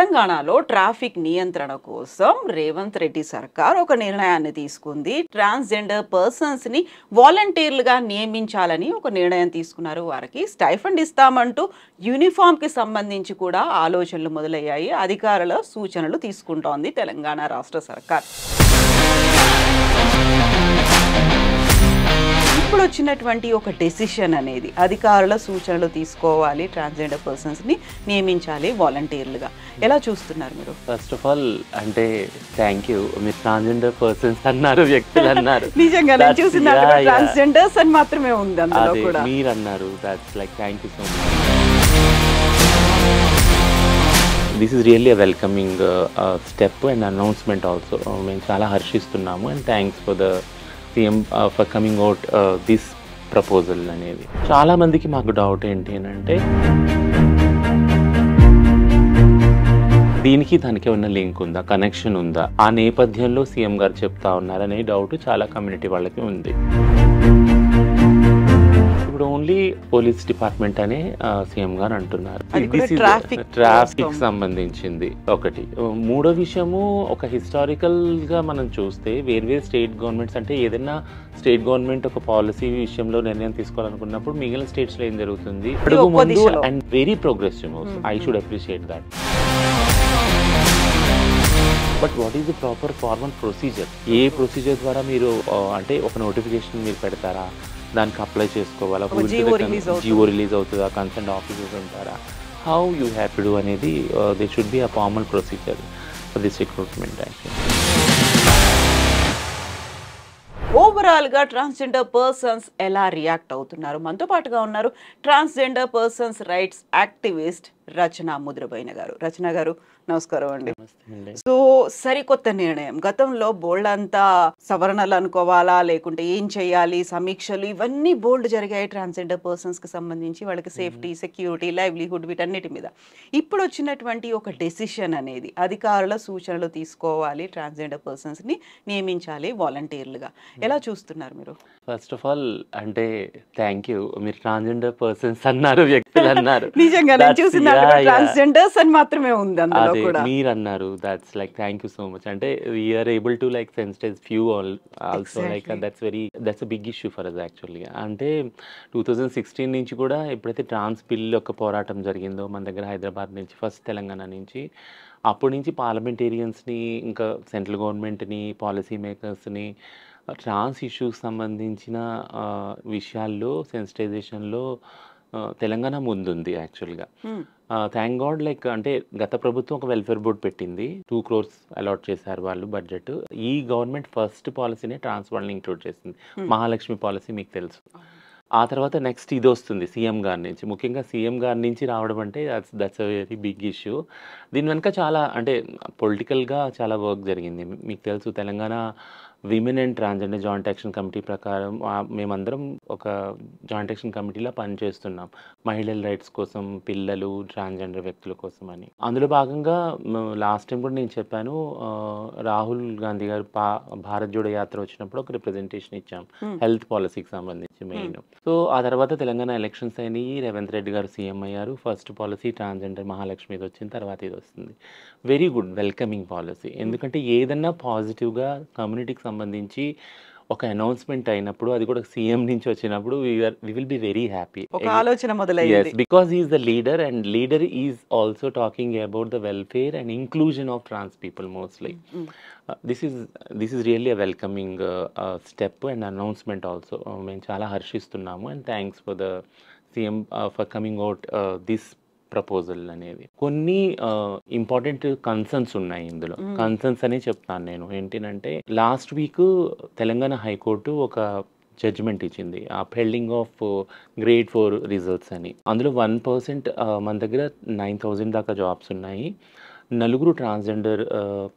తెలంగాణలో ట్రాఫిక్ నియంత్రణ కోసం రేవంత్ రెడ్డి సర్కార్ ఒక నిర్ణయాన్ని తీసుకుంది. ట్రాన్స్జెండర్ పర్సన్స్ ని వాలంటీర్లుగా నియమించాలని ఒక నిర్ణయం తీసుకున్నారు. వారికి స్టైఫండ్ ఇస్తామంటూ యూనిఫామ్ కి సంబంధించి కూడా ఆలోచనలు మొదలయ్యాయి. అధికారుల సూచనలు తీసుకుంటోంది తెలంగాణ రాష్ట్ర సర్కార్. ఇప్పుడు వచ్చినటువంటి ఒక డెసిషన్ అనేది అధికారుల సూచనలు తీసుకోవాలి, ట్రాన్స్జెండర్ పర్సన్స్ ని నియమించాలి వాలంటీర్లుగా. ఎలా చూస్తున్నారు మీరు? ఫస్ట్ ఆఫ్ ఆల్ అంటే థ్యాంక్ యూ. మీరు ట్రాన్స్జెండర్ పర్సన్స్ అన్నారు, వ్యక్తులు అన్నారు. నిజంగా నేను చూసిన ట్రాన్స్జెండర్స్ అని మాత్రమే ఉంది అందులో కూడా. మీరు అన్నారు, that's like thank you so much. This is really a welcoming step and announcement also. మేము చాలా హర్షిస్తున్నాము and thanks for the CM for coming out this proposal అనేది. చాలా మందికి మాకు డౌట్ ఏంటి అని అంటే దీనికి దానికి ఏమన్నా లింక్ ఉందా, కనెక్షన్ ఉందా, ఆ నేపథ్యంలో సీఎం గారు చెప్తా ఉన్నారనే డౌట్ చాలా కమ్యూనిటీ వాళ్ళకి ఉంది. ఇప్పుడు ఓన్లీ పోలీస్ డిపార్ట్మెంట్ అనే సీఎం గారు అంటున్నారు. ట్రాఫిక్ సంబంధించింది ఒకటి. మూడో విషయము, ఒక హిస్టారికల్ గా మనం చూస్తే వేర్వేరు స్టేట్ గవర్నమెంట్స్, అంటే ఏదైనా స్టేట్ గవర్నమెంట్ ఒక పాలసీ విషయంలో నిర్ణయం తీసుకోవాలనుకున్నప్పుడు మిగిలిన స్టేట్స్ లో ఏం జరుగుతుంది, అడుగు ముందు and very progressive. I should appreciate that. But what is the proper formal procedure? A procedure ద్వారా మీరు అంటే ఒక నోటిఫికేషన్ మీరు పెడతారా, దానికి అప్లై చేసుకోవాలా, జియో రిలీజ్ అవుతుందా, కన్సర్న్ ఆఫీసర్స్ ఉంటారా, how you have to do అనేది they should be a formal procedure for this recruitment. Overall గా ట్రాన్స్జెండర్ పర్సన్స్ ఎలా రియాక్ట్ అవుతున్నారు? మనతో పాటుగా ఉన్నారు transgender persons rights activist Rachana Mudraboina garu. Rachana గారు నమస్కారం అండి. సో సరికొత్త నిర్ణయం, గతంలో బోల్డ్ అంతా సవరణలు అనుకోవాలా లేకుంటే ఏం చేయాలి, సమీక్షలు ఇవన్నీ బోల్డ్ జరిగాయి ట్రాన్స్జెండర్ పర్సన్స్ కి సంబంధించి, వాళ్ళకి సేఫ్టీ, సెక్యూరిటీ, లైవ్లీహుడ్ వీటన్నిటి మీద. ఇప్పుడు వచ్చినటువంటి ఒక డెసిషన్ అనేది అధికారుల సూచనలు తీసుకోవాలి, ట్రాన్స్జెండర్ పర్సన్స్ ని నియమించాలి వాలంటీర్లుగా. ఎలా చూస్తున్నారు మీరు? ఫస్ట్ ఆఫ్ ఆల్ అంటే థ్యాంక్ యూ. మీరు ట్రాన్స్జెండర్ పర్సన్స్ అన్నారు, వ్యక్తులు అన్నారు. నిజంగా నేను చూసిన ట్రాన్స్జెండర్స్ అని మాత్రమే ఉంది అందులో కూడా. మీరు అన్నారు, that's like thank you so much. అంటే we are able to like sensitise few also, like that's big issue for us actually. అంటే 2016 నుంచి కూడా ఎప్పుడైతే ట్రాన్స్ బిల్ ఒక పోరాటం జరిగిందో మన దగ్గర హైదరాబాద్ నుంచి, ఫస్ట్ తెలంగాణ నుంచి, అప్పటి నుంచి పార్లమెంటేరియన్స్ని, ఇంకా సెంట్రల్ గవర్నమెంట్ని, పాలసీ మేకర్స్ని ట్రాన్స్ ఇష్యూస్ సంబంధించిన విషయాల్లో సెన్సిటైజేషన్లో తెలంగాణ ముందుంది యాక్చువల్గా. Thank God. లైక్ అంటే గత ప్రభుత్వం ఒక వెల్ఫేర్ బోర్డ్ పెట్టింది, 2 crores అలాట్ చేశారు వాళ్ళు బడ్జెట్. ఈ గవర్నమెంట్ ఫస్ట్ పాలసీనే ట్రాన్స్ వాళ్ళని ఇంక్లూడ్ చేసింది, మహాలక్ష్మి పాలసీ మీకు తెలుసు. ఆ తర్వాత నెక్స్ట్ ఇది వస్తుంది సీఎం గారి నుంచి. ముఖ్యంగా సీఎం గారి నుంచి రావడం అంటే that's a very big issue. దీని వెనుక చాలా అంటే పొలిటికల్గా చాలా వర్క్ జరిగింది. మీకు తెలుసు Telangana women and transgender joint action committee ప్రకారం మేమందరం ఒక జాయింట్ యాక్షన్ కమిటీలో పనిచేస్తున్నాం, మహిళల రైట్స్ కోసం, పిల్లలు, ట్రాన్స్జెండర్ వ్యక్తుల కోసం అని. అందులో భాగంగా లాస్ట్ టైం కూడా నేను చెప్పాను, రాహుల్ గాంధీ గారు భారత్ జోడో యాత్ర వచ్చినప్పుడు ఒక రిప్రజెంటేషన్ ఇచ్చాం హెల్త్ పాలసీకి సంబంధించి మెయిన్. సో ఆ తర్వాత తెలంగాణ ఎలక్షన్స్ అయినాయి, రేవంత్ రెడ్డి గారు సీఎం అయ్యారు. ఫస్ట్ పాలసీ ట్రాన్స్జెండర్ మహాలక్ష్మి ఇది వచ్చిన తర్వాత ఇది వస్తుంది. Very good, welcoming policy. ఎందుకంటే ఏదన్నా పాజిటివ్గా కమ్యూనిటీకి సంబంధించి ఒక అనౌన్స్మెంట్ అయినప్పుడు, అది కూడా సీఎం నుంచి వచ్చినప్పుడు, we will be very happy. ఒక ఆలోచన మొదలైంది. Because is the leader and leader is also talking about the welfare and inclusion of trans people mostly. This is really a welcoming step and announcement also. మేము చాలా హర్షిస్తున్నాము and thanks for the CM for coming out this proposal అనేది. కొన్ని important concerns ఉన్నాయి ఇందులో. Concerns అనే చెప్తాను నేను. ఏంటంటే లాస్ట్ వీక్ తెలంగాణ హైకోర్టు ఒక జడ్జిమెంట్ ఇచ్చింది, అప్హెల్డింగ్ ఆఫ్ గ్రేడ్ 4 రిజల్ట్స్ అని. అందులో 1% మన దగ్గర 9,000 దాకా జాబ్స్ ఉన్నాయి. 4 ట్రాన్స్జెండర్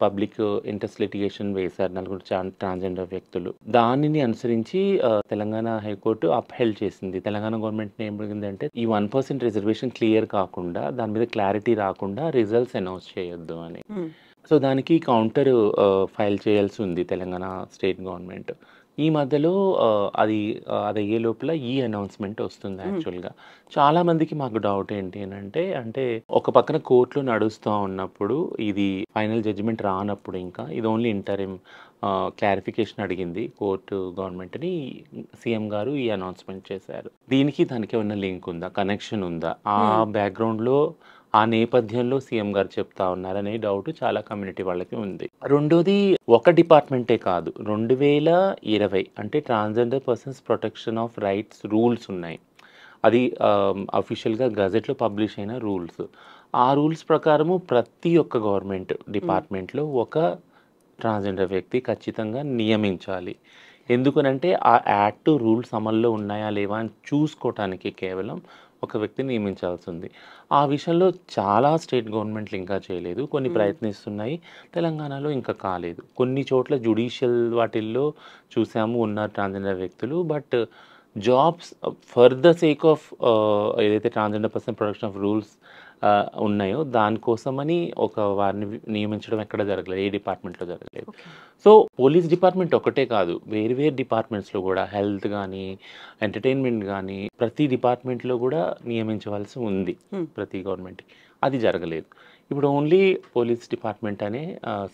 పబ్లిక్ ఇంట్రెస్ట్ లిటిగేషన్ వేశారు, 4 ట్రాన్స్జెండర్ వ్యక్తులు. దానిని అనుసరించి తెలంగాణ హైకోర్టు అప్హెల్డ్ చేసింది. తెలంగాణ గవర్నమెంట్ ఏమైందంటే ఈ 1% రిజర్వేషన్ క్లియర్ కాకుండా, దాని మీద క్లారిటీ రాకుండా రిజల్ట్స్ అనౌన్స్ చేయొద్దు అని. సో దానికి కౌంటర్ ఫైల్ చేయాల్సి ఉంది తెలంగాణ స్టేట్ గవర్నమెంట్. ఈ మధ్యలో అది అయ్యే లోపల ఈ అనౌన్స్‌మెంట్ వస్తుంది యాక్చువల్‌గా. చాలా మందికి మాకు డౌట్ ఏంటి అంటే ఒక పక్కన కోర్ట్‌లో నడుస్తా ఉన్నప్పుడు ఇది ఫైనల్ జడ్జిమెంట్ రానప్పుడు ఇంకా ఇది ఓన్లీ ఇంటరిమ్ క్లారిఫికేషన్ అడిగింది కోర్టు గవర్నమెంట్‌ని. సీఎం గారు ఈ అనౌన్స్‌మెంట్ చేశారు. దీనికి దానికి ఏమన్నా లింక్ ఉందా? కనెక్షన్ ఉందా? ఆ బ్యాక్‌గ్రౌండ్‌లో ఆ నేపథ్యంలో సీఎం గారు చెప్తా ఉన్నారనే డౌట్ చాలా కమ్యూనిటీ వాళ్ళకి ఉంది. రెండోది ఒక డిపార్ట్మెంటే కాదు. 2020 అంటే transgender persons protection of rights rules ఉన్నాయి. అది అఫీషియల్‌గా గజెట్‌లో పబ్లిష్ అయిన రూల్స్. ఆ రూల్స్ ప్రకారము ప్రతి ఒక్క గవర్నమెంట్ డిపార్ట్మెంట్‌లో ఒక ట్రాన్స్‌జెండర్ వ్యక్తి ఖచ్చితంగా నియమించాలి. ఎందుకనంటే ఆ యాక్ట్ రూల్స్ అమల్లో ఉన్నాయా లేవా అని చూసుకోవటానికి కేవలం ఒక వ్యక్తిని నియమించాల్సి ఉంది. ఆ విషయంలో చాలా స్టేట్ గవర్నమెంట్లు ఇంకా చేయలేదు. కొన్ని ప్రయత్నిస్తున్నాయి. తెలంగాణలో ఇంకా కాలేదు. కొన్ని చోట్ల జ్యుడిషియల్ వాటిల్లో చూసాము ఉన్నారు ట్రాన్స్‌జెండర్ వ్యక్తులు. But jobs for the sake of ఏదైతే transgender person protection of rules ఉన్నాయో దానికోసమని వారిని నియమించడం ఎక్కడ జరగలేదు. ఏ డిపార్ట్మెంట్‌లో జరగలేదు. సో, పోలీస్ డిపార్ట్మెంట్ ఒకటే కాదు. వేరు వేరు డిపార్ట్మెంట్స్‌లో కూడా హెల్త్ గానీ, ఎంటర్‌టైన్‌మెంట్ గానీ ప్రతి డిపార్ట్మెంట్‌లో కూడా నియమించవలసి ఉంది ప్రతి గవర్నమెంట్‌కి. అది జరగలేదు. ఇప్పుడు ఓన్లీ పోలీస్ డిపార్ట్మెంట్ అనే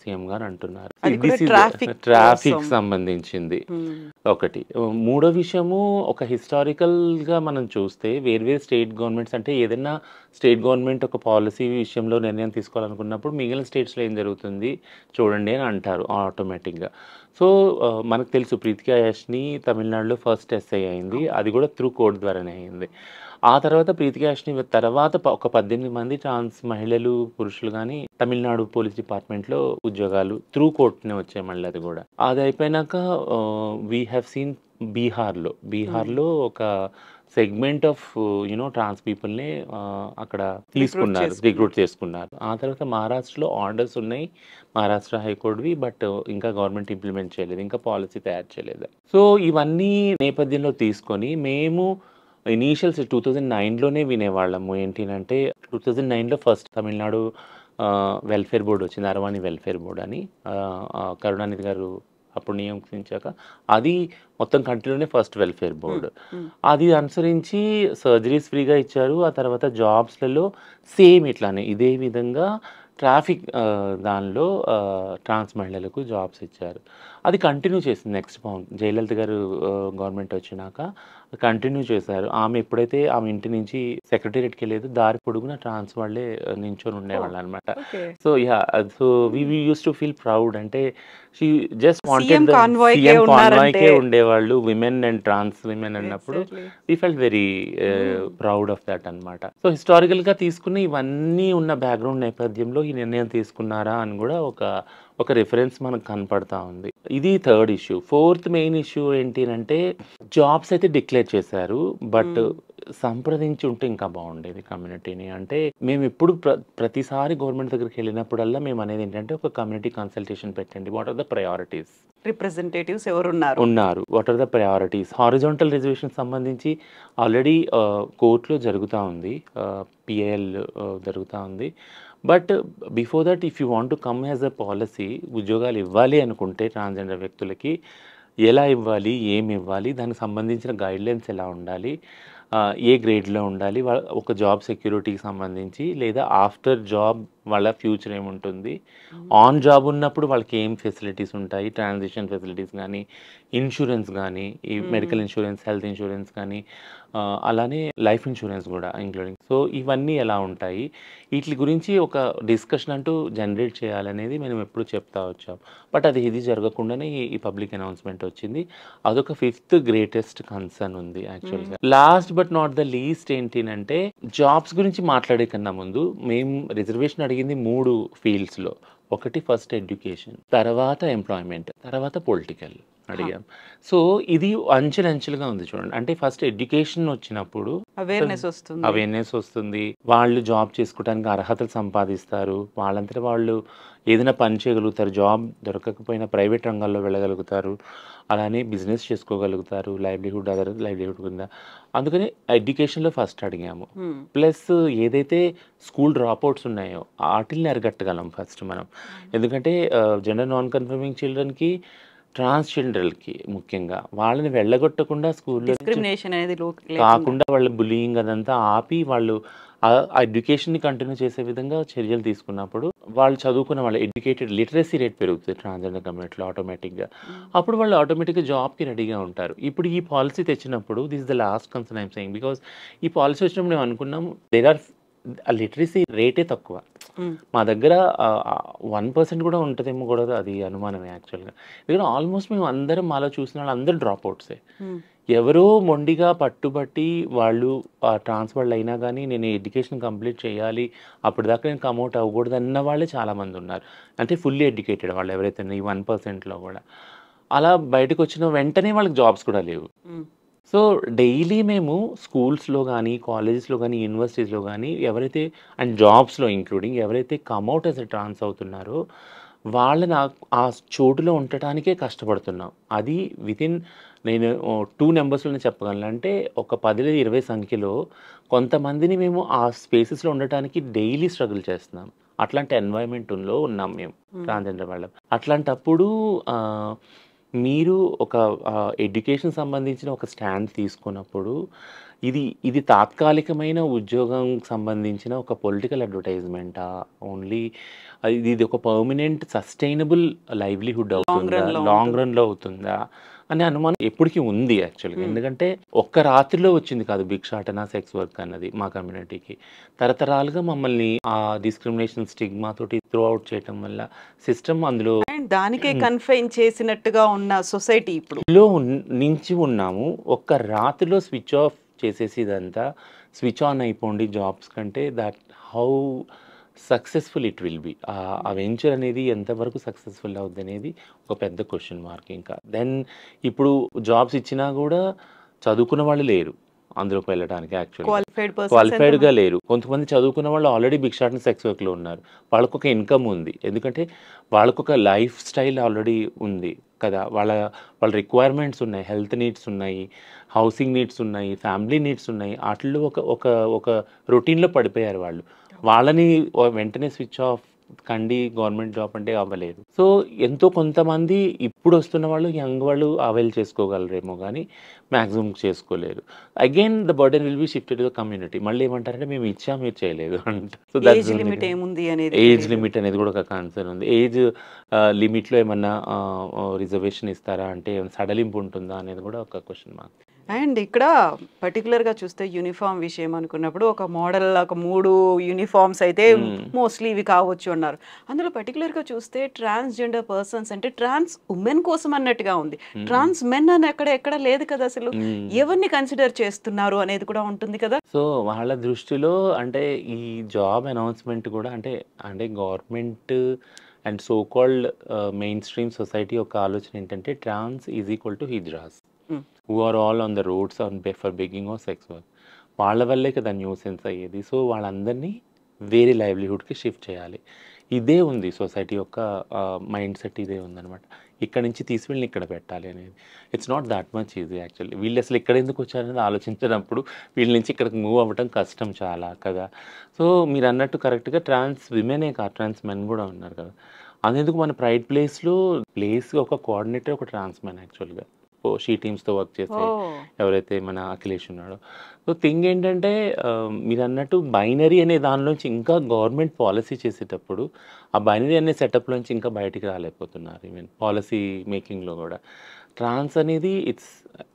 సీఎం గారు అంటున్నారు. అది కూడా దిస్ ఈజ్ ట్రాఫిక్ కోసం. సంబంధించింది. ఒకటి. మూడో విషయము ఒక హిస్టారికల్‌గా మనం చూస్తే వేర్వేరు స్టేట్ గవర్నమెంట్స్ అంటే ఏదైనా స్టేట్ గవర్నమెంట్ ఒక పాలసీ విషయంలో నిర్ణయం తీసుకోవాలనుకున్నప్పుడు మిగిలిన స్టేట్స్‌లో ఏం జరుగుతుంది చూడండి అని అంటారు ఆటోమేటిక్‌గా. సో, మనకు తెలుసు ప్రీతికా యాష్‌ని తమిళనాడులో ఫస్ట్ ఎస్ఐ అయింది. అది కూడా త్రూ కోర్ట్ ద్వారానే అయింది. ఆ తర్వాత ప్రీతికా యాష్‌ని తర్వాత ఒక 18 మంది ట్రాన్స్ మహిళలు, పురుషులు గానీ తమిళనాడు పోలీస్ డిపార్ట్మెంట్‌లో ఉద్యోగాలు త్రూ కోర్ట్‌నే వచ్చాయి మళ్ళీ అది కూడా. అది అయిపోయినాక వి హావ్ సీన్ బీహార్‌లో ఒక సెగ్మెంట్ ఆఫ్ ట్రాన్స్ పీపుల్‌ని అక్కడ తీసుకున్నారు. రిక్రూట్ చేసుకున్నారు. ఆ తర్వాత మహారాష్ట్రలో ఆర్డర్స్ ఉన్నాయి. మహారాష్ట్ర హైకోర్ట్‌వి. బట్ ఇంకా గవర్నమెంట్ ఇంప్లిమెంట్ చేయలేదు. ఇంకా పాలసీ తయారు చేయలేదు. సో, ఇవన్నీ నేపథ్యంలో తీసుకొని మేము ఇనీషియల్స్ 2009లోనే వినేవాళ్ళము. ఏంటినంటే 2009లో ఫస్ట్ తమిళనాడు వెల్ఫేర్ బోర్డ్ వచ్చింది. అరవాణి వెల్ఫేర్ బోర్డ్ అని. కరుణానిధి గారు అప్పుడు నియమించాక అది మొత్తం కంట్రీలోనే ఫస్ట్ వెల్ఫేర్ బోర్డ్. అది అనుసరించి సర్జరీస్ ఫ్రీగా ఇచ్చారు. ఆ తర్వాత జాబ్స్‌లలో సేమ్ ఇట్లానే ఇదే విధంగా ట్రాఫిక్ దానిలో ట్రాన్స్ మహిళలకు జాబ్స్ ఇచ్చారు. అది కంటిన్యూ చేసింది నెక్స్ట్ జయలలిత గారు గవర్నమెంట్ వచ్చినాక కంటిన్యూ చేశారు. ఆమె ఎప్పుడైతే ఆమె ఇంటి నుంచి సెక్రటేరియట్‌కి వెళ్ళేదో దారి పొడుగునా ట్రాన్స్ వాళ్ళే నించొని ఉండేవాళ్ళనమాట. So, so we used to feel proud. అంటే షీ జస్ట్ వాంటెడ్ సీఎం కాన్వాయ్‌కే సీఎం ఉన్నారంటే కాన్వాయ్‌కే ఉండేవాళ్ళు. విమెన్ అండ్ ట్రాన్స్ విమెన్ అన్నప్పుడు we felt very proud of that అనమాట. సో, హిస్టారికల్‌గా తీసుకున్న ఇవన్నీ ఉన్న బ్యాక్‌గ్రౌండ్ నేపథ్యంలో ఈ నిర్ణయం తీసుకున్నారా అని కూడా ఒక రిఫరెన్స్ మనకు కనపడతా ఉంది. ఇది third issue. Fourth main issue ఏంటి అంటే జాబ్స్ అయితే డిక్లేర్ చేశారు. బట్ సంప్రదించి ఉంటే ఇంకా బాగుండేది కమ్యూనిటీని. అంటే మేము ఎప్పుడు ప్రతిసారి గవర్నమెంట్ దగ్గరికి వెళ్ళినప్పుడల్లా మేము అనేది ఏంటంటే ఒక కమ్యూనిటీ కన్సల్టేషన్ పెట్టండి. What are the priorities representatives ఎవరున్నారు? What are the priorities? Horizontal reservation సంబంధించి ఆల్రెడీ కోర్టులో జరుగుతూ ఉంది. పిఐఎల్ జరుగుతూ ఉంది. But before that if you want to come as a policy ఉద్యోగాలు ఇవ్వాలి అనుకుంటే ట్రాన్స్‌జెండర్ వ్యక్తులకి ఎలా ఇవ్వాలి? ఏమి ఇవ్వాలి? దానికి సంబంధించిన గైడ్‌లైన్స్ ఎలా ఉండాలి? ఏ గ్రేడ్‌లో ఉండాలి? ఒక జాబ్ సెక్యూరిటీకి సంబంధించి లేదా ఆఫ్టర్ జాబ్ వాళ్ళ ఫ్యూచర్ ఏముంటుంది? ఆన్ జాబ్ ఉన్నప్పుడు వాళ్ళకి ఏం ఫెసిలిటీస్ ఉంటాయి? ట్రాన్సిషన్ ఫెసిలిటీస్ గానీ, ఇన్సూరెన్స్ గానీ, ఈ మెడికల్ ఇన్సూరెన్స్, హెల్త్ ఇన్సూరెన్స్ కానీ అలానే లైఫ్ ఇన్సూరెన్స్ కూడా ఇంక్లూడింగ్. సో, ఇవన్నీ ఎలా ఉంటాయి? వీటి గురించి ఒక డిస్కషన్ అంటూ జనరేట్ చేయాలనేది మేము ఎప్పుడు చెప్తా వచ్చాం. బట్ ఇది జరగకుండానే ఈ పబ్లిక్ అనౌన్స్‌మెంట్ వచ్చింది. అదొక ఫిఫ్త్ గ్రేటెస్ట్ కన్సర్న్ ఉంది యాక్చువల్‌గా. Last but not the least ఏంటినంటే జాబ్స్ గురించి మాట్లాడే కన్నా ముందు మేము రిజర్వేషన్ అడిగింది 3 ఫీల్డ్స్‌లో. ఒకటి ఫస్ట్ ఎడ్యుకేషన్, తర్వాత ఎంప్లాయ్‌మెంట్, తర్వాత పొలిటికల్ అడిగాం. సో, ఇది అంచెలంచెలుగా ఉంది చూడండి. అంటే ఫస్ట్ ఎడ్యుకేషన్ వచ్చినప్పుడు అవేర్‌నెస్ వస్తుంది. వాళ్ళు జాబ్ చేసుకోవడానికి అర్హతలు సంపాదిస్తారు. వాళ్ళంతట వాళ్ళు ఏదైనా పని చేయగలుగుతారు. జాబ్ దొరకకపోయినా ప్రైవేట్ రంగాల్లో వెళ్ళగలుగుతారు. అలానే బిజినెస్ చేసుకోగలుగుతారు. అదర్ లైవ్లీహుడ్ కింద. అందుకని ఎడ్యుకేషన్‌లో ఫస్ట్ అడిగాము. ప్లస్ ఏదైతే స్కూల్ డ్రాప్ అవుట్స్ ఉన్నాయో ఆటిల్ని అరికట్టగలం ఫస్ట్ మనం. ఎందుకంటే జెండర్ నాన్ కన్ఫర్మింగ్ చిల్డ్రన్‌కి ట్రాన్స్‌జెండర్‌లకి ముఖ్యంగా వాళ్ళని వెళ్ళగొట్టకుండా స్కూల్‌లో నుంచి డిస్క్రిమినేషన్ అనేది లేకుండా. కాకుండా వాళ్ళ బుల్లీయింగ్ అదంతా ఆపి వాళ్ళు ఆ ఎడ్యుకేషన్‌ని కంటిన్యూ చేసే విధంగా చర్యలు తీసుకున్నప్పుడు, వాళ్ళు చదువుకున్న వాళ్ళు ఎడ్యుకేటెడ్ లిటరసీ రేట్ పెరుగుతుంది ట్రాన్స్‌జెండర్ కమ్యూనిటీలో ఆటోమేటిక్‌గా. హ్మ్. అప్పుడు వాళ్ళు ఆటోమేటిక్‌గా జాబ్‌కి రెడీగా ఉంటారు. ఇప్పుడు ఈ పాలిసీ తెచ్చినప్పుడు this is the last concern I am saying. Because ఈ పాలిసీ వచ్చినప్పుడు మేము అనుకున్నాం దేర్ ఆర్ లిటరసీ రేటే తక్కువ. హ్మ్. మా దగ్గర 1% కూడా ఉంటదేమో కూడా అది అనుమానమే యాక్చువల్‌గా. ఎందుకంటే ఆల్మోస్ట్ మేము అందరం మాలో చూసిన వాళ్ళందరూ డ్రాప్ ఔట్సే. హ్మ్. ఎవరో మొండిగా పట్టుబట్టి వాళ్ళు ట్రాన్స్ వాళ్ళైనా గానీ నేను ఎడ్యుకేషన్ కంప్లీట్ చేయాలి. అప్పటిదాకా నేను కమ్ ఔట్ అవ్వకూడదన్న వాళ్ళే చాలామంది ఉన్నారు. అంటే ఫుల్లీ ఎడ్యుకేటెడ్ వాళ్ళు ఎవరైతే ఈ 1%లో గూడా. అలా బయటకొచ్చిన వెంటనే వాళ్ళకి జాబ్స్ కూడా లేవు. హ్మ్. సో, డైలీ మేము స్కూల్స్‌లో గానీ, కాలేజెస్‌లో గానీ, యూనివర్సిటీస్‌లో గానీ ఎవరైతే అండ్ జాబ్స్‌లో ఇంక్లూడింగ్ ఎవరైతే కమ్ ఔట్ యాస్ ఎ ట్రాన్స్ అవుతున్నారో, వాళ్ళని ఆ చోటులో ఉండటానికే కష్టపడుతున్నాం. అది వితిన్ నేను 2 నంబర్స్‌లోనే చెప్పగలను. అంటే ఒక 10-20 సంఖ్యలో కొంతమందిని మేము ఆ స్పేసెస్‌లో ఉండటానికి డైలీ స్ట్రగుల్ చేస్తున్నాం. అట్లాంటి ఎన్వైర్న్‌మెంట్‌లో ఉన్నాం మేము హ్మ్. ట్రాన్స్‌జెండర్ వాళ్ళం. అట్లాంటప్పుడు ఆహ్ మీరు ఒక ఎడ్యుకేషన్ సంబంధించిన ఒక స్టాండ్ తీసుకున్నప్పుడు, ఇది తాత్కాలికమైన ఉద్యోగం సంబంధించిన ఒక పొలిటికల్ అడ్వర్టైజ్‌మెంటా? ఓన్లీ ఇది ఒక పర్మనెంట్ సస్టైనబుల్ లైవ్లీహుడ్ లాంగ్ అవుతుందా? రన్‌లో లాంగ్ ఉంటుంది. రన్‌లో అవుతుందా? అనే అనుమానం ఎప్పటికి ఉంది యాక్చువల్‌గా. హ్మ్. ఎందుకంటే ఒక్క రాత్రిలో వచ్చింది కాదు భిక్షాటన, సెక్స్ వర్క్ అన్నది మా కమ్యూనిటీకి. తరతరాలుగా మమ్మల్ని ఆ డిస్క్రిమినేషన్ స్టిగ్మా తోటి త్రో ఔట్ చేయటం వల్ల సిస్టమ్ అందులో అండ్ దానికే కన్ఫైన్ చేసినట్టుగా ఉన్న సొసైటీ ఇప్పుడు. లో నించి ఉన్నాము. ఒక్క రాత్రిలో స్విచ్ ఆఫ్ చేసేసి ఇదంతా స్విచ్ ఆన్ అయిపోండి జాబ్స్ కంటే how successful it will be. ఆ వెంచర్ అనేది ఎంతవరకు సక్సెస్‌ఫుల్ అవుద్దనేది ఒక పెద్ద క్వెషన్ మార్క్ ఇంకా. దెన్ ఇప్పుడు జాబ్స్ ఇచ్చినా గూడా చదువుకున్న వాళ్ళు లేరు అందులోకి వెళ్ళడానికి యాక్చువల్‌గా. క్వాలిఫైడ్ పర్సన్స్ క్వాలిఫైడ్‌గా ఎంతమంది? లేరు. కొంతమంది చదువుకున్న వాళ్ళు ఆల్రెడీ భిక్షాటన సెక్స్ వర్క్‌లో ఉన్నారు. వాళ్ళకొక ఇన్‌కమ్ ఉంది. ఎందుకంటే వాళ్ళకొక లైఫ్ స్టైల్ ఆల్రెడీ ఉంది కదా! వాళ్ళ రిక్వైర్మెంట్స్ ఉన్నాయి. హెల్త్ నీడ్స్ ఉన్నాయి. హౌసింగ్ నీడ్స్ ఉన్నాయి. ఫ్యామిలీ నీడ్స్ ఉన్నాయి. ఆటిల్లో ఒక ఒక ఒక రొటీన్‌లో పడిపోయారు వాళ్ళు. వాళ్ళని వెంటనే స్విచ్ ఆఫ్ కండి గవర్నమెంట్ జాబ్ అంటే అవ్వలేదు. సో, ఎంతో కొంతమంది ఇప్పుడొస్తున్న వాళ్ళు యంగ్ వాళ్ళు అవైల్ చేసుకోగలరేమో గానీ మాక్సిమం చేసుకోలేరు. Again the burden will be shifted to the community. మళ్ళీ ఏమంటారంటే మేము ఇచ్చాం మీరు చేయలేదు అంట. So, that's age only limit ఏముంది అనేది ఏజ్ తెలీదు. లిమిట్ అనేది కూడా ఒక కన్సర్న్ ఉంది. ఏజ్ లిమిట్‌లో ఏమన్నా రిజర్వేషన్ ఇస్తారా? అంటే ఏమైనా సడలింపు ఉంటుందా? అనేది కూడా ఒక క్వెషన్ మార్క్. అండ్ ఇక్కడ పర్టిక్యులర్‌గా చూస్తే యూనిఫార్మ్ విషయం అనుకున్నప్పుడు ఒక మోడల్ ఒక 3 యూనిఫార్మ్స్ అయితే హ్మ్. మోస్ట్‌లీ ఇవి కావచ్చు అన్నారు. అందులో పర్టిక్యులర్‌గా చూస్తే ట్రాన్స్‌జెండర్ పర్సన్స్ అంటే ట్రాన్స్ వుమెన్ కోసం అన్నట్టుగా ఉంది. హ్మ్. ట్రాన్స్ మెన్ అని ఎక్కడ లేదు కదా అసలు. హ్మ్. ఎవరిని కన్సిడర్ చేస్తున్నారు అనేది కూడా ఉంటుంది కదా! సో, వాళ్ళ దృష్టిలో అంటే ఈ జాబ్ అనౌన్స్‌మెంట్ కూడా అంటే government and so called main stream society యొక్క ఆలోచన ఏంటంటే trans is equal to hijras. Hmm. Who are all on the roads for begging or sex work. వాళ్ళ వల్లే కదా న్యూసెన్స్ అయ్యేది. సో, వాళ్ళందరినీ వేరే లైవ్లీహుడ్‌కి షిఫ్ట్ చేయాలి. ఇదే ఉంది సొసైటీ యొక్క మైండ్ సెట్ ఇదే ఉందనమాట. ఇక్కడి నుంచి తీసి వీళ్ళని ఇక్కడ పెట్టాలి అనేది. It's not thought much easy actually. వీళ్ళు అసలు ఇక్కడెందుకు వచ్చారనేది ఆలోచించినప్పుడు వీళ్ళ నుంచి ఇక్కడికి మూవ్ అవ్వటం కష్టం చాలా కదా! సో, మీరన్నట్టు కరెక్ట్‌గా ట్రాన్స్ విమెనే కాదు ట్రాన్స్ మెన్ కూడా ఉన్నారు కదా! అంతెందుకు మన ప్రైడ్ ప్లేస్ ఒక కోఆర్డినేటర్ ఒక ట్రాన్స్ మెన్ యాక్చువల్‌గా. షీ టీమ్స్‌తో వర్క్ చేసే ఓహ్! ఎవరైతే మన అఖిలేష్ ఉన్నాడో. సో, థింగ్ ఏంటంటే మీరన్నట్టు బైనరీ అనే దానిలోంచి ఇంకా గవర్నమెంట్ పాలిసీ చేసేటప్పుడు, ఆ బైనరీ అనే సెటప్‌లోంచి ఇంకా బయటికి రాలేకపోతున్నారు ఈవెన్ పాలిసీ మేకింగ్‌లో గూడా. ట్రాన్స్ అనేది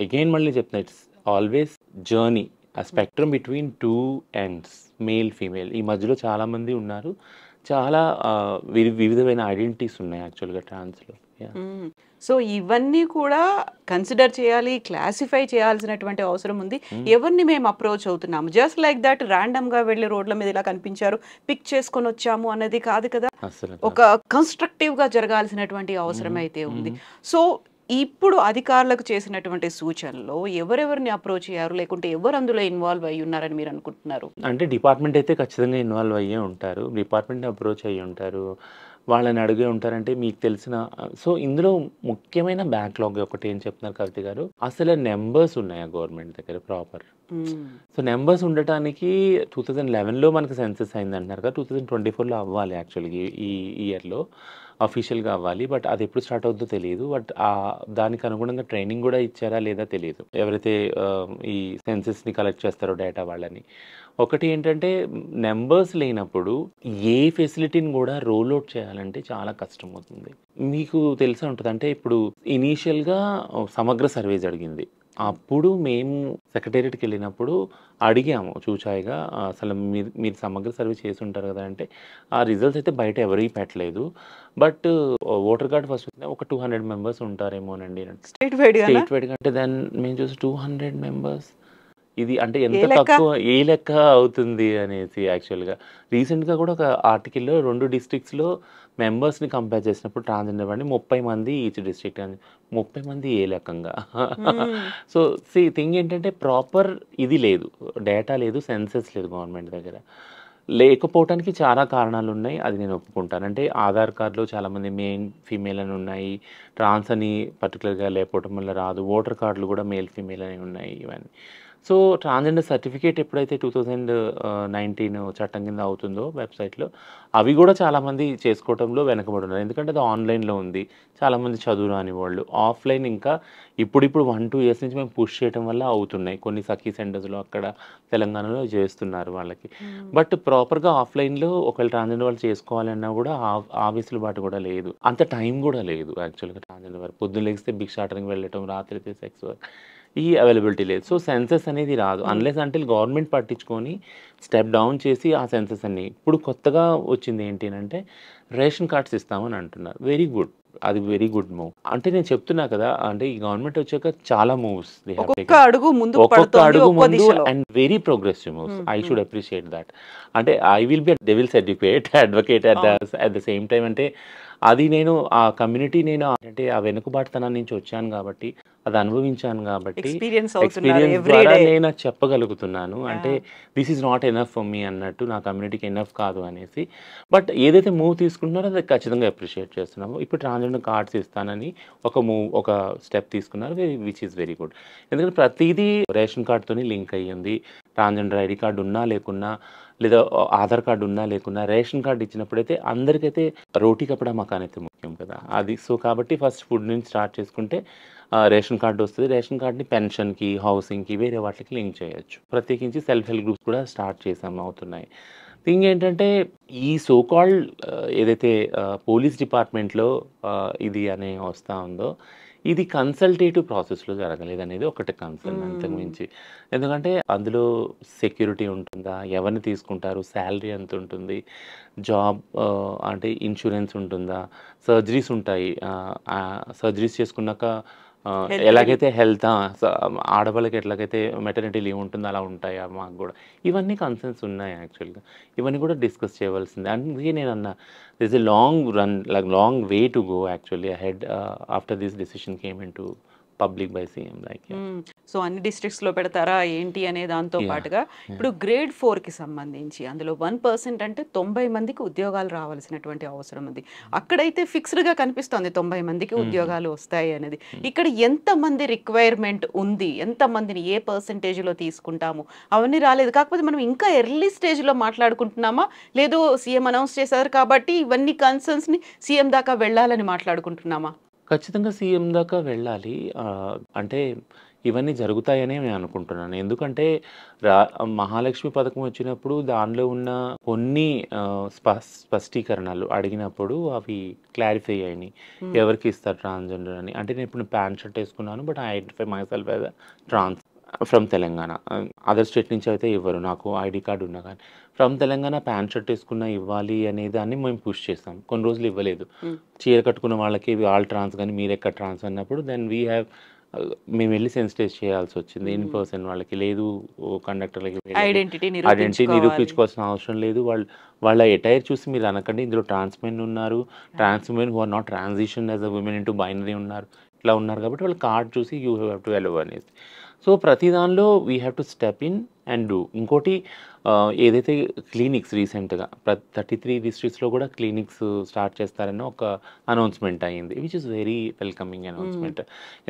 అగైన్ మళ్ళీ చెప్తున్నా ఇట్స్ ఆల్వేస్ జర్నీ. ఆ spectrum between 2 ends male, female ఈ మధ్యలో చాలామంది ఉన్నారు. చాలా వివిధమైన ఐడెంటిటీస్ ఉన్నాయి యాక్చువల్‌గా ట్రాన్స్‌లో. యాహ్! హ్మ్. సో, ఇవన్నీ కూడా కన్సిడర్ చేయాలి, క్లాసిఫై చేయాల్సినటువంటి అవసరం ఉంది. హ్మ్. ఎవరిని మేము అప్రోచ్ అవుతున్నాము. జస్ట్ లైక్ దట్ ర్యాండమ్‌గా వెళ్లి రోడ్ల మీద ఇలా కనిపించారు, పిక్ చేసుకొనొచ్చాము అన్నది కాదు కదా! అస్సలు ఒక కాదు. కన్‌స్ట్రక్టివ్‌గా జరగాల్సినటువంటి అవసరం హుహు. అయితే ఉంది. హ్మ్. సో, ఇప్పుడు అధికారులకు చేసినటువంటి సూచనలో ఎవరెవరిని అప్రోచ్ అయ్యారు? లేకుంటే ఎవరు అందులో ఇన్వాల్వ్ అయ్యున్నారని మీరనుకుంటున్నారు? అంటే డిపార్ట్‌మెంట్ అయితే ఖచ్చితంగా ఇన్వాల్వ్ అయ్యే ఉంటారు. డిపార్ట్‌మెంట్‌ని అప్రోచ్ అయ్యి ఉంటారు. వాళ్ళని అడిగే ఉంటారంటే మీకు తెలిసిన సో, ఇందులో ముఖ్యమైన బ్యాక్‌లాగ్ ఒకటి ఏం చెప్తున్నారు కవిత గారు, అసలు నంబర్స్ ఉన్నాయా గవర్నమెంట్ దగ్గర ప్రాపర్? హ్మ్. సో, నంబర్స్ ఉండటానికి 2011లో మనకు సెన్సస్ అయిందంటున్నారు కదా! 2024లో అవ్వాలి యాక్చువల్‌గా ఈ ఇయర్‌లో. అఫీషియల్గా అవ్వాలి. బట్ అది ఎప్పుడు స్టార్ట్ అవుతుందో తెలియదు. బట్ దానికి అనుగుణంగా ట్రైనింగ్ కూడా ఇచ్చారా లేదా తెలియదు, ఎవరైతే ఈ సెన్సెస్ని కలెక్ట్ చేస్తారో డేటా వాళ్ళని. ఒకటి ఏంటంటే నెంబర్స్ లేనప్పుడు ఏ ఫెసిలిటీని కూడా రోల్ అవుట్ చేయాలంటే చాలా కష్టం అవుతుంది. మీకు తెలిసే ఉంటుంది, అంటే ఇప్పుడు ఇనీషియల్గా సమగ్ర సర్వే జరిగింది. అప్పుడు మేము సెక్రటేరియట్కి వెళ్ళినప్పుడు అడిగాము చూచాయిగా, అసలు మీరు సమగ్ర సర్వే చేసి ఉంటారు కదా అంటే, ఆ రిజల్ట్స్ అయితే బయట ఎవరికి పెట్టలేదు. బట్ ఓటర్ కార్డ్ ఫస్ట్ ఒక 200 మెంబర్స్ ఉంటారేమోనండి. స్టేట్ వైడ్గా అంటే దాన్ని మేము చూసి 200 మెంబర్స్ ఇది అంటే ఏ ఎంత లెక్క? తక్కువ ఏ లెక్క అవుతుంది అనేసి. యాక్చువల్గా రీసెంట్గా కూడా ఒక ఆర్టికల్లో 2 డిస్ట్రిక్ట్స్లో మెంబర్స్ని కంపేర్ చేసినప్పుడు ట్రాన్స్జెండర్ వాడిని 30 మంది ఈచ్ డిస్ట్రిక్ట్ అని, 30 మంది ఏ లెక్కంగా. సో థింగ్ ఏంటంటే ప్రాపర్ ఇది లేదు, డేటా లేదు, సెన్సెస్ లేదు గవర్నమెంట్ దగ్గర. లేకపోవటానికి చాలా కారణాలు ఉన్నాయి, అది నేను ఒప్పుకుంటాను. అంటే ఆధార్ కార్డులో చాలామంది మెయిన్ ఫీమేల్ అని ఉన్నాయి, ట్రాన్స్ అని పర్టికులర్గా లేకపోవటం వల్ల రాదు, ఓటర్ కార్డులు కూడా మేల్ ఫీమేల్ అని ఉన్నాయి ఇవన్నీ. సో ట్రాన్స్జెండర్ సర్టిఫికేట్ ఎప్పుడైతే 2019 చట్టం కింద అవుతుందో వెబ్సైట్లో, అవి కూడా చాలామంది చేసుకోవడంలో వెనకబడి ఉన్నారు. ఎందుకంటే అది ఆన్లైన్లో ఉంది, చాలామంది చదువు రాని వాళ్ళు. ఆఫ్లైన్ ఇంకా ఇప్పుడు 1-2 ఇయర్స్ నుంచి మేము పుష్ చేయడం వల్ల అవుతున్నాయి. కొన్ని సఖీ సెంటర్స్లో అక్కడ తెలంగాణలో చేస్తున్నారు వాళ్ళకి. బట్ ప్రాపర్గా ఆఫ్లైన్లో ఒకవేళ ట్రాన్స్జెండర్ వాళ్ళు చేసుకోవాలన్నా కూడా ఆ వెసులుబాటు కూడా లేదు, అంత టైం కూడా లేదు. యాక్చువల్గా ట్రాన్స్జెండర్ వారు పొద్దున్న లేస్తే భిక్షాటనకి వెళ్ళటం, రాత్రి అయితే సెక్స్ వర్క్, ఈ అవైలబిలిటీ లేదు. సో సెన్సెస్ అనేది రాదు అన్లెస్ అంటే గవర్నమెంట్ పట్టించుకొని స్టెప్ డౌన్ చేసి ఆ సెన్సెస్ అన్ని. ఇప్పుడు కొత్తగా వచ్చింది ఏంటి అంటే రేషన్ కార్డ్స్ ఇస్తామని అంటున్నారు. వెరీ గుడ్, అది వెరీ గుడ్ మూవ్. అంటే నేను చెప్తున్నా కదా, అంటే ఈ గవర్నమెంట్ వచ్చాక చాలా మూవ్స్ ఒక్కొక్క అడుగు ముందు and very progressive moves. I should appreciate that. అంటే I will be devil's advocate at the same time. అంటే అది నేను ఆ కమ్యూనిటీ, నేను అంటే ఆ వెనుకబాటుతనాన్ని నుంచి వచ్చాను కాబట్టి, అది అనుభవించాను కాబట్టి, ఎక్స్పీరియన్స్ ద్వారా నేను చెప్పగలుగుతున్నాను. అంటే this is not enough for me అన్నట్టు, నా కమ్యూనిటీకి ఎనఫ్ కాదు అనేసి. బట్ ఏదైతే మూవ్ తీసుకుంటున్నారో అది ఖచ్చితంగా అప్రిషియేట్ చేస్తున్నాము. ఇప్పుడు ట్రాన్స్జెండర్ కార్డ్స్ ఇస్తానని ఒక స్టెప్ తీసుకున్నారు, విచ్ ఈస్ వెరీ గుడ్. ఎందుకంటే ప్రతిదీ రేషన్ కార్డ్తోని లింక్ అయ్యింది. ట్రాన్స్జెండర్ ఐడి కార్డు ఉన్నా లేకున్నా, లేదా ఆధార్ కార్డు ఉన్నా లేకున్నా, రేషన్ కార్డు ఇచ్చినప్పుడైతే అందరికైతే రోటీ కపడా మకాన్ అయితే ముఖ్యం కదా అది. సో కాబట్టి ఫస్ట్ ఫుడ్ నుంచి స్టార్ట్ చేసుకుంటే రేషన్ కార్డు వస్తుంది. రేషన్ కార్డుని పెన్షన్కి, హౌసింగ్కి, వేరే వాటికి లింక్ చేయొచ్చు. ప్రత్యేకించి సెల్ఫ్ హెల్ప్ గ్రూప్స్ కూడా స్టార్ట్ చేసాము, అవుతున్నాయి. థింగ్ ఏంటంటే ఈ సో కాల్డ్ ఏదైతే పోలీస్ డిపార్ట్మెంట్లో ఇది అనే వస్తూ ఉందో, ఇది కన్సల్టేటివ్ ప్రాసెస్లో జరగలేదు అనేది ఒకటి కన్సర్న్, అంతకుమించి. ఎందుకంటే అందులో సెక్యూరిటీ ఉంటుందా, ఎవరిని తీసుకుంటారు, శాలరీ ఎంత ఉంటుంది, జాబ్ అంటే ఇన్సూరెన్స్ ఉంటుందా, సర్జరీస్ ఉంటాయి, సర్జరీస్ చేసుకున్నాక ఎలాగైతే హెల్త్ ఆడవాళ్ళకి ఎట్లాగైతే మెటర్నిటీ లీవ్ ఉంటుందో అలా ఉంటాయా మాకు కూడా, ఇవన్నీ కన్సర్న్స్ ఉన్నాయి. యాక్చువల్గా ఇవన్నీ కూడా డిస్కస్ చేయవలసిందే. అందుకే నేను అన్నా this a long way to go actually ahead after this decision came in to public by CM. Like so అన్ని డిస్ట్రిక్ట్స్ లో పెడతారా ఏంటి అనే దాంతో పాటుగా ఇప్పుడు గ్రేడ్ 4కి సంబంధించి అందులో 1% అంటే 90 మందికి ఉద్యోగాలు రావాల్సినటువంటి అవసరం ఉంది. అక్కడైతే ఫిక్స్డ్ గా కనిపిస్తుంది 90 మందికి ఉద్యోగాలు వస్తాయి అనేది. ఇక్కడ ఎంత మంది రిక్వైర్మెంట్ ఉంది, ఎంత మందిని ఏ పర్సెంటేజ్లో తీసుకుంటాము అవన్నీ రాలేదు. కాకపోతే మనం ఇంకా ఎర్లీ స్టేజ్లో మాట్లాడుకుంటున్నామా, లేదు సీఎం అనౌన్స్ చేశారు కాబట్టి ఇవన్నీ కన్సర్న్స్ని సీఎం దాకా వెళ్ళాలని మాట్లాడుకుంటున్నామా? ఖచ్చితంగా సీఎం దాకా వెళ్ళాలి. అంటే ఇవన్నీ జరుగుతాయనే నేను అనుకుంటున్నాను. ఎందుకంటే మహాలక్ష్మి పథకం వచ్చినప్పుడు దానిలో ఉన్న కొన్ని స్పష్టీకరణలు అడిగినప్పుడు అవి క్లారిఫై అయినాయి, ఎవరికి ఇస్తారు ట్రాన్స్జెండర్ అని. అంటే నేను ఇప్పుడు ప్యాంట్ షర్ట్ వేసుకున్నాను, but I identify myself as trans from Telangana. Other state నుంచి అయితే ఇవ్వరు, నాకు ఐడి కార్డు ఉన్నా కానీ. ఫ్రమ్ తెలంగాణ ప్యాంట్ షర్ట్ వేసుకున్న ఇవ్వాలి అనే దాన్ని మేము పుష్ చేస్తాం. కొన్ని రోజులు ఇవ్వలేదు. చీర కట్టుకున్న వాళ్ళకి ఆల్ ట్రాన్స్ కానీ మీరు ఎక్కడ ట్రాన్స్ అన్నప్పుడు దెన్ వీ హ్యావ్ మేము వెళ్ళి సెన్సిటైజ్ చేయాల్సి వచ్చింది. ఇన్ పర్సన్ వాళ్ళకి లేదు, కండక్టర్లకి ఐడెంటిటీ నిరూపించుకోవాల్సిన అవసరం లేదు. వాళ్ళ ఎటైర్ చూసి మీరు అనకండి ఇందులో ట్రాన్స్ మెన్ ఉన్నారు, trans men who are not transition as a woman into binary ఉన్నారు, ఇట్లా ఉన్నారు కాబట్టి వాళ్ళ కార్డ్ చూసి యూ హ్యావ్ టు అలౌ అనేసి. సో ప్రతి దానిలో we have to step in and ఇంకోటి ఏదైతే క్లినిక్స్ రీసెంట్గా 33 డిస్ట్రిక్ట్స్లో కూడా క్లినిక్స్ స్టార్ట్ చేస్తారని ఒక అనౌన్స్మెంట్ అయ్యింది, which is very welcoming announcement.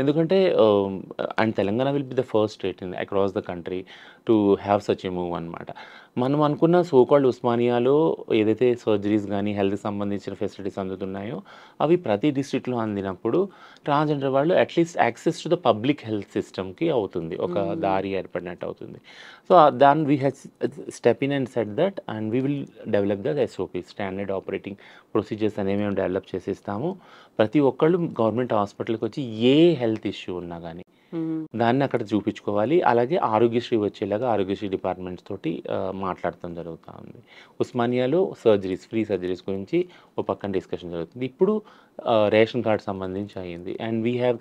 ఎందుకంటే and Telangana will be the first state in across the country to have such a move అనమాట. మనం అనుకున్న సోకాల్డ్ ఉస్మానియాలో ఏదైతే సర్జరీస్ కానీ హెల్త్కి సంబంధించిన ఫెసిలిటీస్ అందుతున్నాయో అవి ప్రతి డిస్ట్రిక్ట్లో అందినప్పుడు ట్రాన్స్జెండర్ వాళ్ళు at least access to the public health సిస్టమ్కి అవుతుంది, ఒక దారి ఏర్పడినట్టు అవుతుంది. So than we have step in and set that and we will develop the SOP standard operating procedures అనేవి మేము డెవలప్ చేసిస్తాము. ప్రతి ఒక్కళ్ళు గవర్నమెంట్ హాస్పిటల్కి వచ్చి ఏ హెల్త్ ఇష్యూ ఉన్నా కానీ దాన్ని అక్కడ చూపించుకోవాలి. అలాగే ఆరోగ్యశ్రీ వచ్చేలాగా ఆరోగ్యశ్రీ డిపార్ట్మెంట్స్ తోటి మాట్లాడటం జరుగుతూ ఉంది. ఉస్మానియాలో సర్జరీస్ ఫ్రీ సర్జరీస్ గురించి ఒక పక్కన డిస్కషన్ జరుగుతుంది. ఇప్పుడు రేషన్ కార్డ్ సంబంధించి అయ్యింది అండ్ వీ హ్యావ్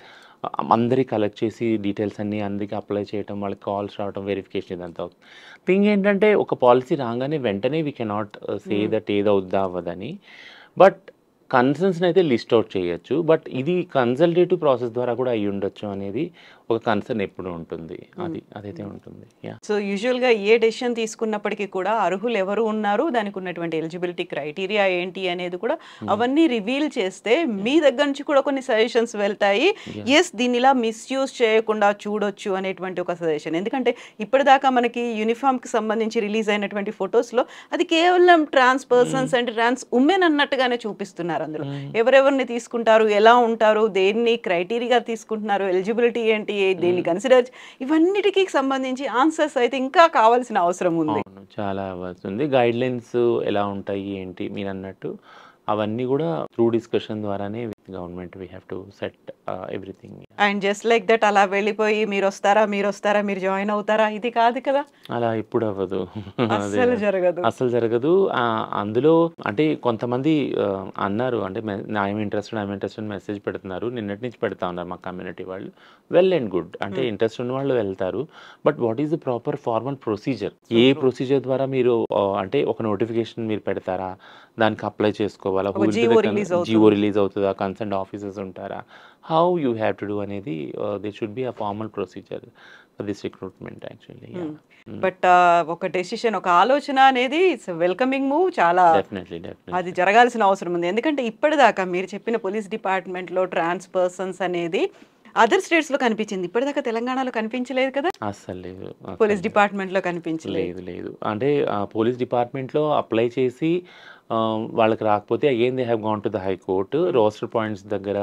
అందరికి కలెక్ట్ చేసి డీటెయిల్స్ అన్నీ అందరికీ అప్లై చేయడం, వాళ్ళకి కాల్స్ రావడం, వెరిఫికేషన్ ఇదంతా అవుతుంది. థింగ్ ఏంటంటే ఒక పాలసీ రాగానే వెంటనే వీ కెనాట్ సే దట్ ఏదో అవుద్దా అవ్వదని, బట్ కన్సర్న్స్ని అయితే లిస్ట్ అవుట్ చేయొచ్చు. బట్ ఇది కన్సల్టేటివ్ ప్రాసెస్ ద్వారా కూడా అయ్యి ఉండొచ్చు అనేది ఒక కన్సర్న్ ఎప్పుడు ఉంటుంది, అదైతే ఉంటుంది. సో యూజువల్గా ఏ డెసిషన్ తీసుకున్నప్పటికీ కూడా అర్హులు ఎవరు ఉన్నారు, దానికి ఉన్నటువంటి ఎలిజిబిలిటీ క్రైటీరియా ఏంటి అనేది కూడా అవన్నీ రివీల్ చేస్తే మీ దగ్గర నుంచి కూడా కొన్ని సజెషన్స్ వెళ్తాయి. ఎస్ దీన్ని ఇలా మిస్యూజ్ చేయకుండా చూడొచ్చు అనేటువంటి ఒక సజెషన్. ఎందుకంటే ఇప్పటిదాకా మనకి యూనిఫామ్కి సంబంధించి రిలీజ్ అయినటువంటి ఫొటోస్లో అది కేవలం ట్రాన్స్ పర్సన్స్ అండ్ ట్రాన్స్ ఉమెన్ అన్నట్టుగానే చూపిస్తున్నారు. అందులో ఎవరెవరిని తీసుకుంటారు, ఎలా ఉంటారు, దేన్ని క్రైటీరియా తీసుకుంటున్నారు, ఎలిజిబిలిటీ ఏంటి, దేన్ని కన్సిడర్, ఇవన్నిటికీ సంబంధించి ఆన్సర్స్ అయితే ఇంకా కావాల్సిన అవసరం ఉంది. చాలా వస్తుంది. గైడ్ లైన్స్ ఎలా ఉంటాయి ఏంటి మీరు అన్నట్టు అవన్నీ కూడా త్రూ డిస్కషన్ ద్వారానే government we have to set everything. And just like that అలా వెళ్ళిపోయి మీరు వస్తారా మీరు జాయిన్ అవుతారా, ఇది కాదు కదా, అలా ఇప్పుడు అవ్వదు, అసలు జరగదు. అందులో అంటే కొంతమంది అన్నారు, అంటే ఐఎమ్ ఇంట్రెస్టెడ్ మెసేజ్ పెడుతున్నారు, నిన్నటి నుంచి పెడతా ఉన్నారు మా కమ్యూనిటీ వాళ్ళు. వెల్ అండ్ గుడ్, అంటే ఇంట్రెస్ట్ ఉన్న వాళ్ళు వెళ్తారు. But what is the proper formal procedure? A procedure ద్వారా మీరు అంటే ఒక నోటిఫికేషన్ మీరు పెడతారా, దానికి అప్లై చేసుకోవాలా, జియో రిలీజ్ అవుతుందా, కన్సర్న్ ఆఫీసర్స్ ఉంటారా, how you have to do అనేది they should be a formal procedure for this recruitment actually. But ఒక డెసిషన్, ఒక ఆలోచన అనేది ఇట్స్ వెల్కమింగ్ మూవ్, చాలా అది జరగాల్సిన అవసరం ఉంది. ఎందుకంటే ఇప్పటిదాకా మీరు చెప్పిన పోలీస్ డిపార్ట్మెంట్లో ట్రాన్స్ పర్సన్స్ అనేది అదర్ స్టేట్స్ లో కనిపించింది, ఇప్పటిదాకా తెలంగాణలో కనిపించలేదు కదా, అసలు లేదు. పోలీస్ డిపార్ట్మెంట్ లో కనిపించలేదు. లేదు అంటే పోలీస్ డిపార్ట్మెంట్ లో అప్లై చేసి వాళ్ళకి రాకపోతే again they have gone to the high court. Roster points దగ్గర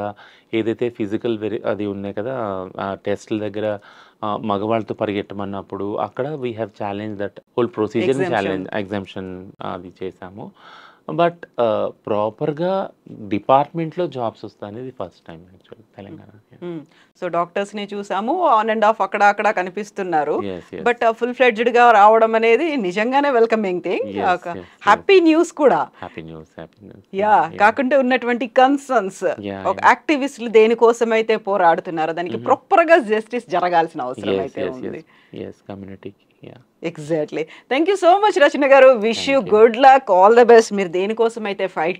ఏదైతే ఫిజికల్ అది ఉన్నాయి కదా, టెస్ట్ల దగ్గర మగవాళ్ళతో పరిగెట్టమన్నప్పుడు అక్కడ we have challenge that whole procedure, exemption అది చేశాము. బట్ ప్రాపర్గా డిపార్ట్మెంట్లో జాబ్స్ వస్తాయి అనేది first time actually Telangana. So doctors ని చూసాము, ఆన్ అండ్ ఆఫ్ అక్కడ అక్కడ కనిపిస్తున్నారు. బట్ ఫుల్ ఫ్లెడ్జ్డ్ గా రావడం అనేది నిజంగానే వెల్కమింగ్ థింగ్, హ్యాపీ న్యూస్ కూడా. యా, కాకుంటే ఉన్నటువంటి కన్సర్న్స్, ఒక యాక్టివిస్టులు దేనికోసం అయితే పోరాడుతున్నారో దానికి ప్రాపర్ గా జస్టిస్ జరగాల్సిన అవసరం అయితే ఉంది. Exactly. Thank you so much Rachana garu. Wish you good luck, all the best. మీరు దేనికోసం అయితే ఫైట్